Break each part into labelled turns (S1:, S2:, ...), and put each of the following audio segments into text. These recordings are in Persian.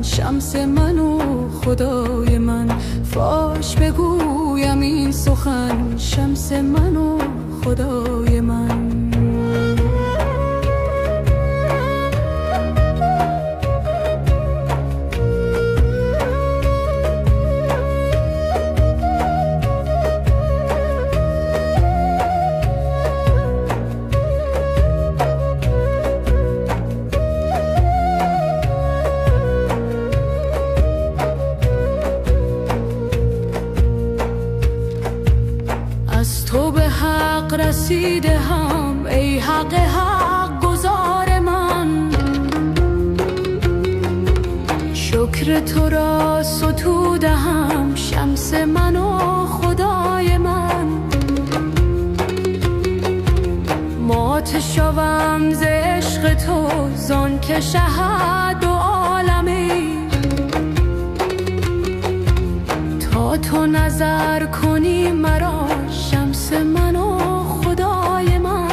S1: شمس من و خدای من. فاش بگویم این سخن، شمس من و خدای من. از تو به حق رسیده هم ای حق حق گزار من. شکر تو را ستوده هم شمس من و خدای من. مات شوم ز عشق تو زان که شهد و عالمی. تا تو نظر کنی مرا شمس من و خدای من.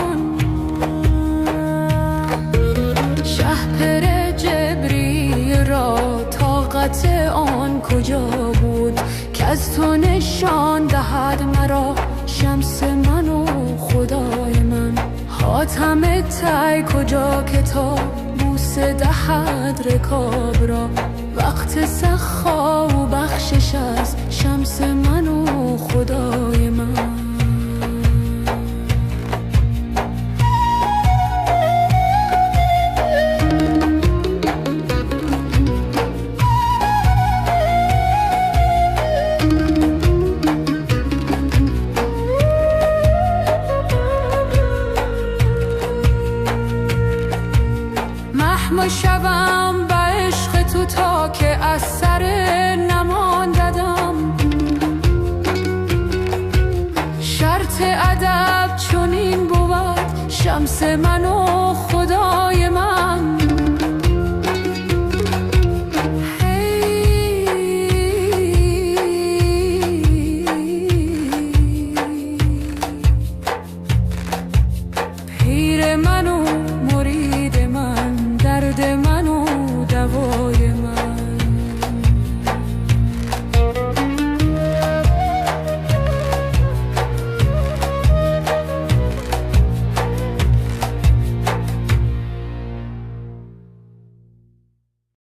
S1: شهپر جبریل را طاقت آن کجا بود که از تو نشان دهد مرا شمس من و خدای من. حاتم طی کجا که تا بوسه دهد رکاب را. وقت سخا و بخشش از شمس من و خدای من. محو شوم به عشق تو تا که از سر نماندم. شرط ادب چنین بود شمس من و خدای من. پیر من و مرید من، درد من